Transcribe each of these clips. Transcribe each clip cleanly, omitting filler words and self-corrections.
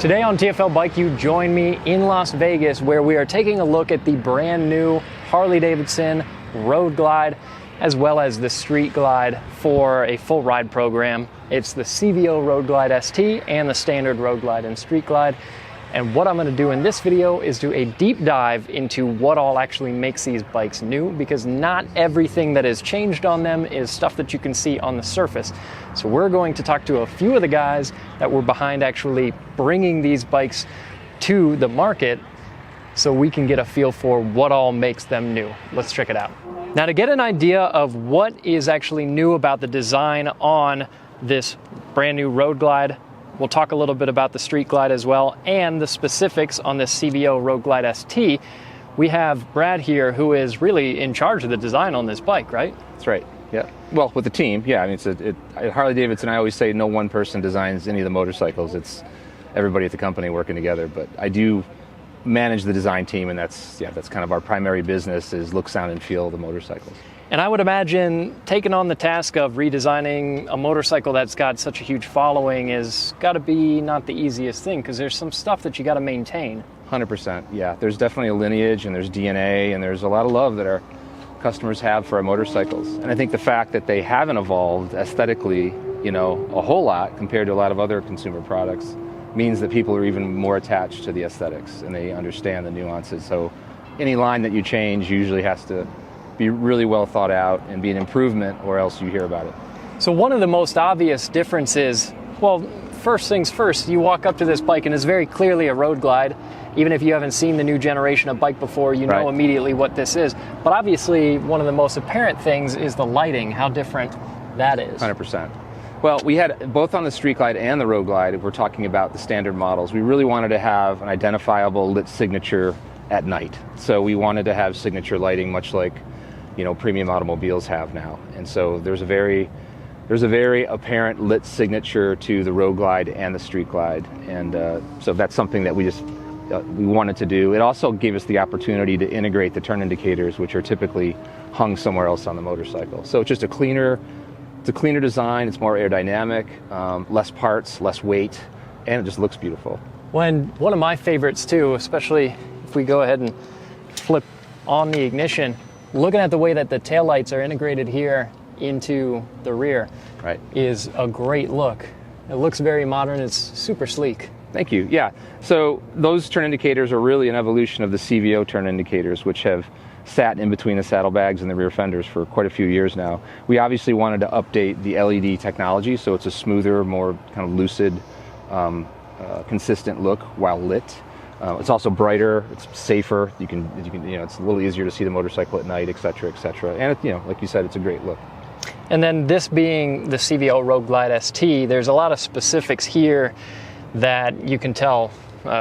Today on TFL Bike, you join me in Las Vegas where we are taking a look at the brand new Harley-Davidson Road Glide as well as the Street Glide for a full ride program. It's the CVO Road Glide ST and the standard Road Glide and Street Glide. And what I'm going to do in this video is do a deep dive into what all actually makes these bikes new, because not everything that is changed on them is stuff that you can see on the surface. So we're going to talk to a few of the guys that were behind actually bringing these bikes to the market so we can get a feel for what all makes them new. Let's check it out. Now, to get an idea of what is actually new about the design on this brand new Road Glide, we'll talk a little bit about the Street Glide as well, and the specifics on this CVO Road Glide ST. We have Brad here, who is really in charge of the design on this bike, right? That's right, yeah. Well, with the team, yeah. I mean, at Harley-Davidson, I always say no one person designs any of the motorcycles. It's everybody at the company working together. But I do manage the design team, and that's kind of our primary business, is look, sound, and feel the motorcycles. And I would imagine taking on the task of redesigning a motorcycle that's got such a huge following is got to be not the easiest thing, because there's some stuff that you got to maintain. 100%, yeah. There's definitely a lineage, and there's DNA, and there's a lot of love that our customers have for our motorcycles. And I think the fact that they haven't evolved aesthetically, a whole lot compared to a lot of other consumer products means that people are even more attached to the aesthetics, and they understand the nuances. So any line that you change usually has to be really well thought out and be an improvement, or else you hear about it. So one of the most obvious differences, well, first things first, you walk up to this bike and it's very clearly a Road Glide. Even if you haven't seen the new generation of bike before, you know immediately what this is. But obviously, one of the most apparent things is the lighting, how different that is. 100%. Well, we had, both on the Street Glide and the Road Glide, if we're talking about the standard models, we really wanted to have an identifiable lit signature at night. So we wanted to have signature lighting, much like premium automobiles have now. And so there's a very apparent lit signature to the Road Glide and the Street Glide. And so that's something that we wanted to do. It also gave us the opportunity to integrate the turn indicators, which are typically hung somewhere else on the motorcycle. So it's just a cleaner design. It's more aerodynamic, less parts, less weight, and it just looks beautiful. One of my favorites too, especially if we go ahead and flip on the ignition, looking at the way that the taillights are integrated here into the rear, is a great look. It looks very modern. It's super sleek. Thank you. Yeah. So those turn indicators are really an evolution of the CVO turn indicators, which have sat in between the saddlebags and the rear fenders for quite a few years now. We obviously wanted to update the LED technology, so it's a smoother, more kind of lucid, consistent look while lit. It's also brighter, it's safer. You can, it's a little easier to see the motorcycle at night, et cetera, et cetera. And like you said, it's a great look. And then this being the CVO Road Glide ST, there's a lot of specifics here that you can tell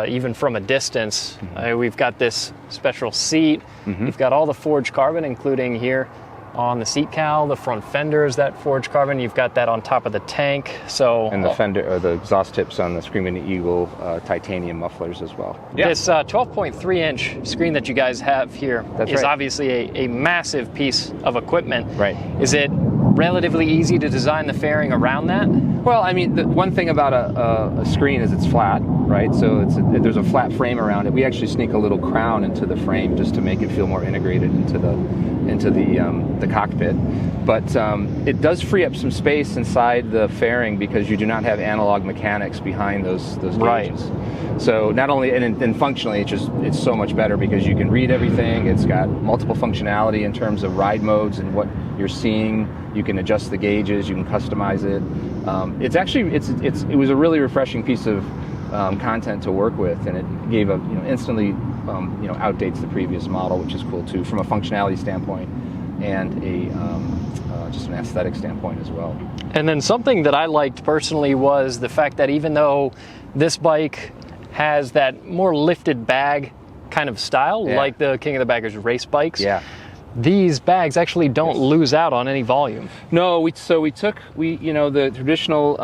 even from a distance. We've got this special seat. We've got all the forged carbon, including here on the seat cowl, the front fenders, that forged carbon. You've got that on top of the tank. And the fender, or the exhaust tips on the Screaming Eagle titanium mufflers as well. Yeah. This 12.3-inch screen that you guys have here is obviously a massive piece of equipment. Right. Is it relatively easy to design the fairing around that? Well, I mean, the one thing about a screen is it's flat, right? So there's a flat frame around it. We actually sneak a little crown into the frame just to make it feel more integrated into the cockpit. But it does free up some space inside the fairing because you do not have analog mechanics behind those gauges. Right. So not only, and functionally, it's so much better because you can read everything. It's got multiple functionality in terms of ride modes and what you're seeing. You can adjust the gauges. You can customize it. It was a really refreshing piece of content to work with, and it gave instantly outdates the previous model, which is cool too, from a functionality standpoint and just an aesthetic standpoint as well. And then something that I liked personally was the fact that even though this bike has that more lifted bag kind of style, like the King of the Baggers race bikes, these bags actually don't lose out on any volume. No, we took the traditional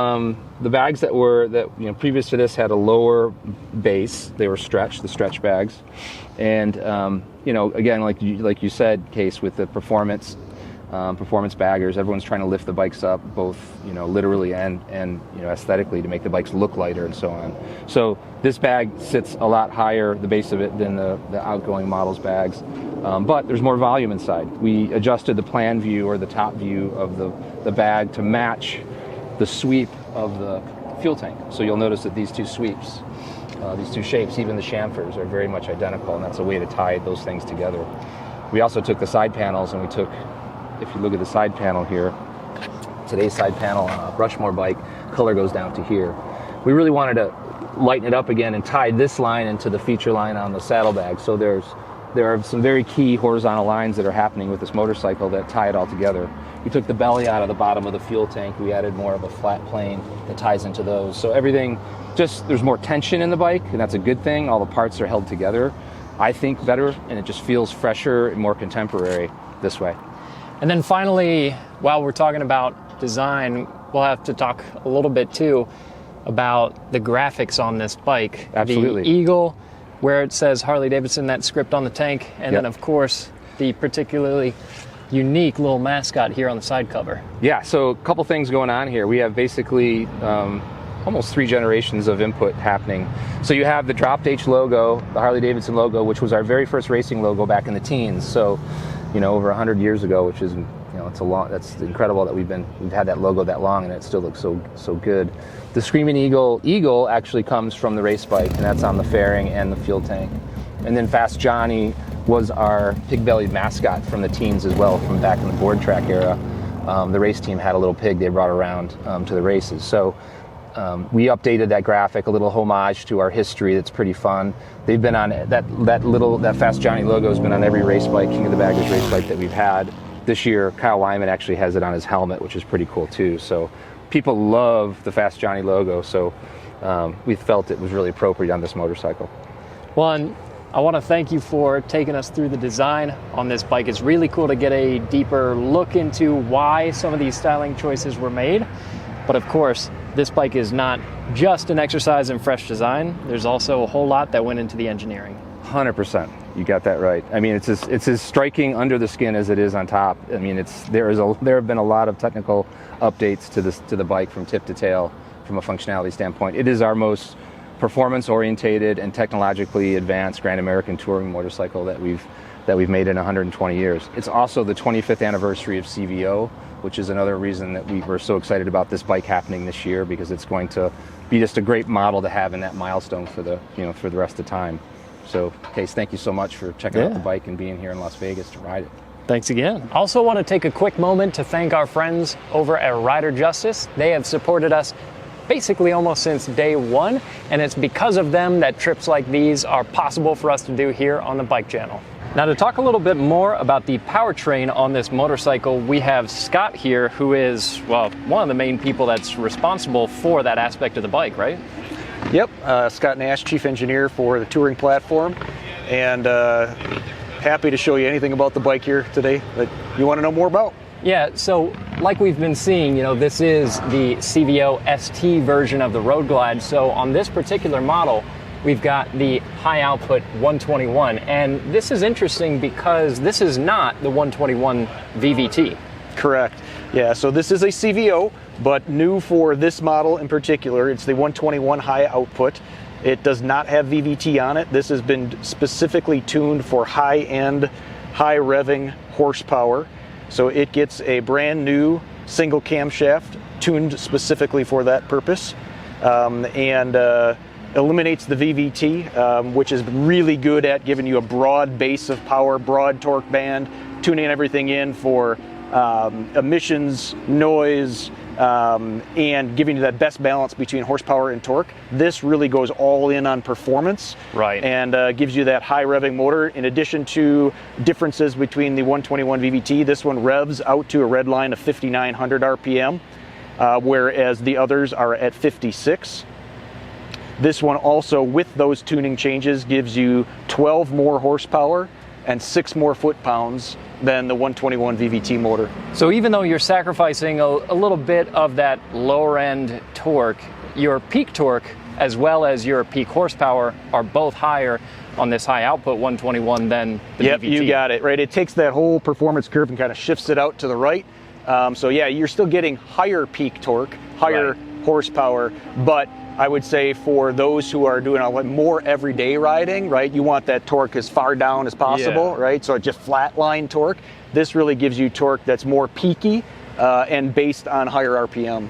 the bags that previous to this had a lower base. They were the stretch bags, and again, like you said, Case, with the performance, performance baggers. Everyone's trying to lift the bikes up, both literally and aesthetically, to make the bikes look lighter and so on. So this bag sits a lot higher, the base of it, than the outgoing models bags, but there's more volume inside. We adjusted the plan view, or the top view of the bag, to match the sweep of the fuel tank. So you'll notice that these two sweeps, these two shapes, even the chamfers, are very much identical, and that's a way to tie those things together. We also took the side panels, and if you look at the side panel here, today's side panel on a Rushmore bike, color goes down to here. We really wanted to lighten it up again and tie this line into the feature line on the saddlebag. So there are some very key horizontal lines that are happening with this motorcycle that tie it all together. We took the belly out of the bottom of the fuel tank. We added more of a flat plane that ties into those. So everything, there's more tension in the bike, and that's a good thing. All the parts are held together, I think, better, and it just feels fresher and more contemporary this way. And then finally, while we're talking about design, we'll have to talk a little bit too about the graphics on this bike. Absolutely. The eagle, where it says Harley-Davidson, that script on the tank, and then of course the particularly unique little mascot here on the side cover. Yeah, so a couple things going on here. We have basically almost 3 generations of input happening. So you have the dropped H logo, the Harley-Davidson logo, which was our very first racing logo back in the teens. So over 100 years ago, which is, that's incredible that we've had that logo that long, and it still looks so good. The Screaming Eagle actually comes from the race bike, and that's on the fairing and the fuel tank. And then Fast Johnny was our pig-bellied mascot from the teens as well, from back in the board track era. The race team had a little pig they brought around to the races. So we updated that graphic, a little homage to our history that's pretty fun. They've been on that Fast Johnny logo has been on every race bike, King of the Baggers race bike that we've had. This year, Kyle Wyman actually has it on his helmet, which is pretty cool too. So people love the Fast Johnny logo, so we felt it was really appropriate on this motorcycle. Well, and I want to thank you for taking us through the design on this bike. It's really cool to get a deeper look into why some of these styling choices were made. But of course, this bike is not just an exercise in fresh design. There's also a whole lot that went into the engineering. 100%. You got that right. I mean, it's as striking under the skin as it is on top. I mean, there have been a lot of technical updates to the bike from tip to tail from a functionality standpoint. It is our most performance-orientated and technologically advanced Grand American touring motorcycle that we've made in 120 years. It's also the 25th anniversary of CVO, which is another reason that we were so excited about this bike happening this year, because it's going to be just a great model to have in that milestone for the rest of the time. So, Case, thank you so much for checking out the bike and being here in Las Vegas to ride it. Thanks again. Also want to take a quick moment to thank our friends over at Rider Justice. They have supported us basically almost since day one, and it's because of them that trips like these are possible for us to do here on the Bike Channel. Now, to talk a little bit more about the powertrain on this motorcycle, we have Scott here, who is, well, one of the main people that's responsible for that aspect of the bike, right? Yep, Scott Nash, Chief Engineer for the touring platform, and happy to show you anything about the bike here today that you want to know more about. Yeah, so like we've been seeing, this is the CVO ST version of the Road Glide. So on this particular model, we've got the high output 121, and this is interesting because this is not the 121 VVT. Correct. Yeah, so this is a CVO, but new for this model in particular. It's the 121 high output. It does not have VVT on it. This has been specifically tuned for high-end, high revving horsepower. So it gets a brand new single camshaft tuned specifically for that purpose, and eliminates the VVT, which is really good at giving you a broad base of power, broad torque band, tuning everything in for emissions, noise, and giving you that best balance between horsepower and torque. This really goes all in on performance, right, and gives you that high revving motor. In addition to differences between the 121 VVT, this one revs out to a red line of 5,900 RPM, whereas the others are at 56. This one also, with those tuning changes, gives you 12 more horsepower and 6 more foot-pounds than the 121 VVT motor. So even though you're sacrificing a little bit of that lower-end torque, your peak torque as well as your peak horsepower are both higher on this high output 121 than the Yep, VVT. you got it, right? It takes that whole performance curve and kind of shifts it out to the right. So yeah, you're still getting higher peak torque, higher horsepower, but I would say for those who are doing a lot more everyday riding, right, you want that torque as far down as possible, right? So just flatline torque. This really gives you torque that's more peaky and based on higher RPM.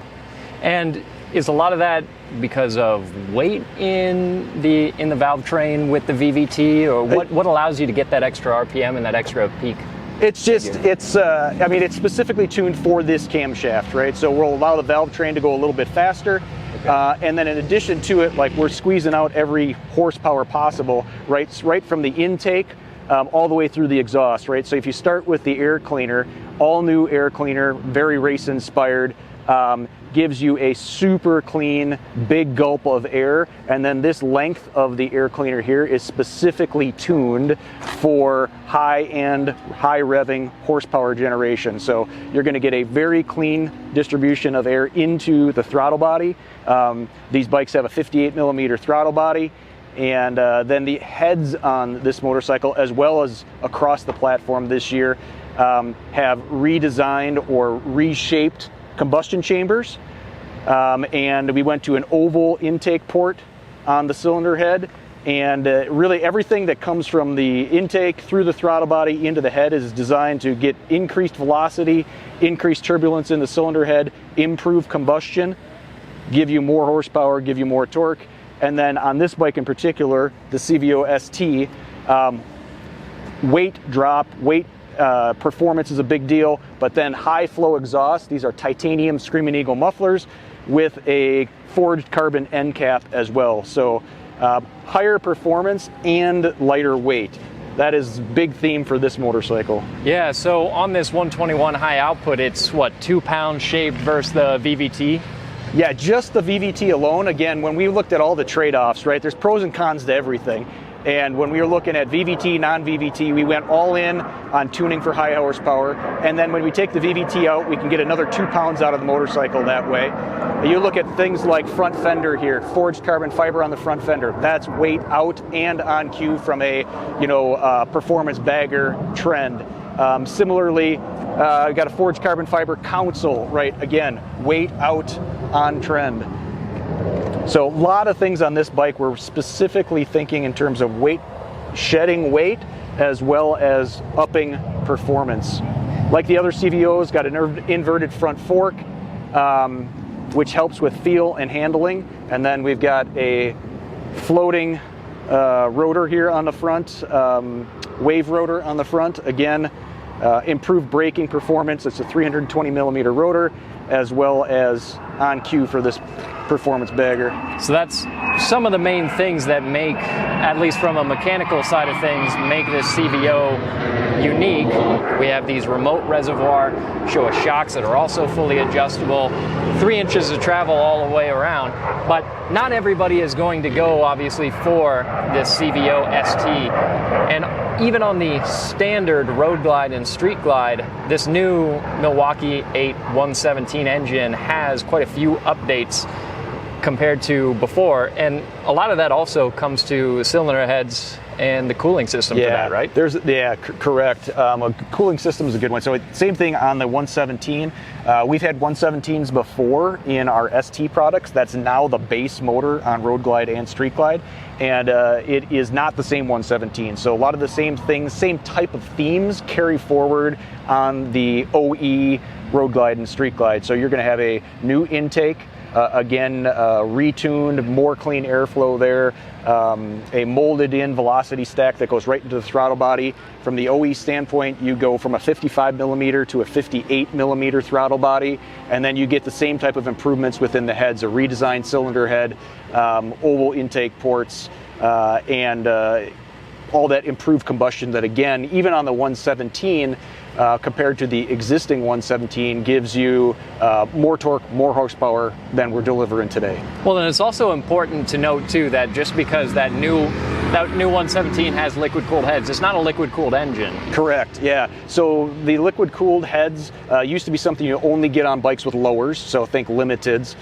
And is a lot of that because of weight in the valve train with the VVT, or what allows you to get that extra RPM and that extra peak? It's just, I mean, it's specifically tuned for this camshaft, right? So we'll allow the valve train to go a little bit faster. And then in addition to it, like, we're squeezing out every horsepower possible, right from the intake all the way through the exhaust, right? So if you start with the air cleaner, all new air cleaner, very race inspired, gives you a super clean, big gulp of air. And then this length of the air cleaner here is specifically tuned for high-end, high-revving horsepower generation. So you're going to get a very clean distribution of air into the throttle body. These bikes have a 58 millimeter throttle body. And then the heads on this motorcycle, as well as across the platform this year, have redesigned or reshaped combustion chambers, and we went to an oval intake port on the cylinder head, and really everything that comes from the intake through the throttle body into the head is designed to get increased velocity, increased turbulence in the cylinder head, improve combustion, give you more horsepower, give you more torque. And then on this bike in particular, the CVO ST, weight drop, performance is a big deal, but then high flow exhaust. These are titanium Screaming Eagle mufflers with a forged carbon end cap as well. So higher performance and lighter weight. That is a big theme for this motorcycle. Yeah, so on this 121 high output, it's what, 2 pounds shaved versus the VVT? Yeah, just the VVT alone. Again, when we looked at all the trade-offs, right, there's pros and cons to everything. And when we were looking at VVT, non-VVT, we went all in on tuning for high horsepower. And then when we take the VVT out, we can get another 2 pounds out of the motorcycle that way. You look at things like front fender here, forged carbon fiber on the front fender. That's weight out and on cue from a, performance bagger trend. Similarly, got a forged carbon fiber console, right? Again, weight out on trend. So a lot of things on this bike we're specifically thinking in terms of weight, shedding weight, as well as upping performance. Like the other CVOs, got an inverted front fork, which helps with feel and handling. And then we've got a floating rotor here on the front, wave rotor on the front. Again, improved braking performance. It's a 320 millimeter rotor, as well as on cue for this performance bagger. So that's some of the main things that make, at least from a mechanical side of things, make this CVO unique. We have these remote reservoir, show us shocks that are also fully adjustable, 3 inches of travel all the way around. But not everybody is going to go, obviously, for this CVO ST. And even on the standard road glide and street glide, this new Milwaukee 8 117 engine has quite a few updates compared to before, and a lot of that also comes to cylinder heads and the cooling system for that, right? Correct. A cooling system is a good one. So same thing on the 117. We've had 117s before in our ST products. That's now the base motor on Road Glide and Street Glide, and it is not the same 117. So a lot of the same things, same type of themes carry forward on the OE Road Glide and Street Glide. So you're going to have a new intake, again, retuned, more clean airflow there, a molded in velocity stack that goes right into the throttle body. From the OE standpoint, you go from a 55 millimeter to a 58 millimeter throttle body, and then you get the same type of improvements within the heads, a redesigned cylinder head, oval intake ports, and all that improved combustion that, again, even on the 117, compared to the existing 117, gives you more torque, more horsepower than we're delivering today. Well, and it's also important to note too that just because that new 117 has liquid cooled heads, it's not a liquid cooled engine. Correct, yeah. So the liquid cooled heads used to be something you only get on bikes with lowers, so think limiteds.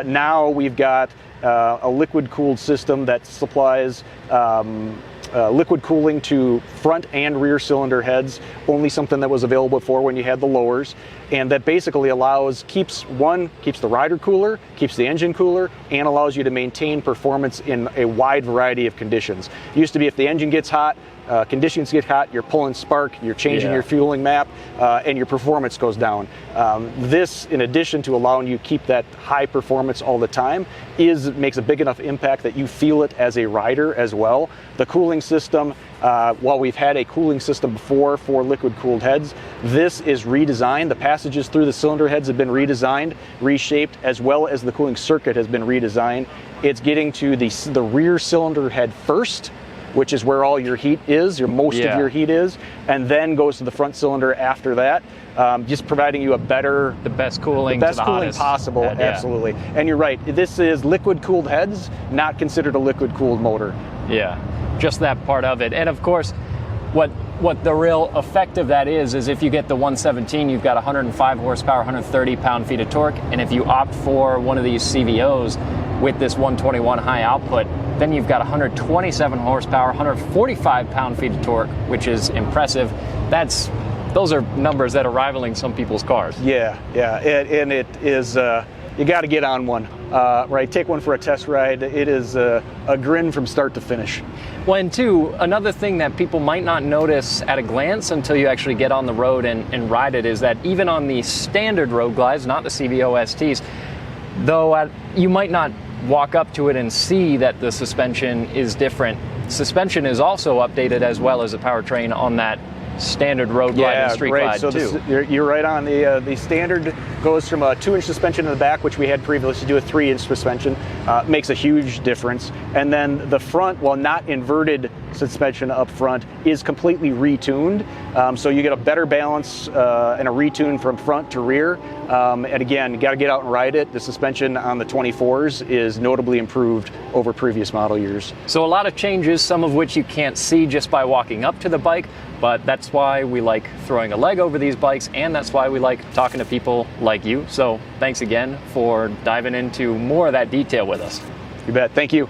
Now we've got a liquid-cooled system that supplies liquid cooling to front and rear cylinder heads, only something that was available before when you had the lowers, and that basically keeps the rider cooler, keeps the engine cooler, and allows you to maintain performance in a wide variety of conditions. It used to be if the engine gets hot, conditions get hot, you're pulling spark, you're changing your fueling map, and your performance goes down. This, in addition to allowing you to keep that high performance all the time, makes a big enough impact that you feel it as a rider as well. The cooling system, while we've had a cooling system before for liquid-cooled heads, this is redesigned. The passages through the cylinder heads have been redesigned, reshaped, as well as the cooling circuit has been redesigned. It's getting to the rear cylinder head first, which is where all your heat is, most of your heat is, and then goes to the front cylinder after that, just providing you the best cooling possible. head, absolutely. And you're right, this is liquid-cooled heads, not considered a liquid-cooled motor. Yeah, just that part of it. And of course, what the real effect of that is if you get the 117, you've got 105 horsepower, 130 pound-feet of torque, and if you opt for one of these CVOs with this 121 high output, then you've got 127 horsepower, 145 pound-feet of torque, which is impressive. Those are numbers that are rivaling some people's cars. Yeah, and it is, you got to get on one, right? Take one for a test ride. It is a grin from start to finish. Well, and two, another thing that people might not notice at a glance until you actually get on the road and ride it is that even on the standard road glides, not the CVO STs, though you might not walk up to it and see that the suspension is different. Suspension is also updated as well as the powertrain on that standard road glide and street glide so too. You're right on. The standard goes from a 2-inch suspension in the back, which we had previously, to a 3-inch suspension. Makes a huge difference. And then the front, while not inverted suspension up front, is completely retuned. So you get a better balance and a retune from front to rear. And again, you got to get out and ride it. The suspension on the 24s is notably improved over previous model years. So a lot of changes, some of which you can't see just by walking up to the bike, but that's why we like throwing a leg over these bikes, and that's why we like talking to people like you. So thanks again for diving into more of that detail with us. You bet. Thank you.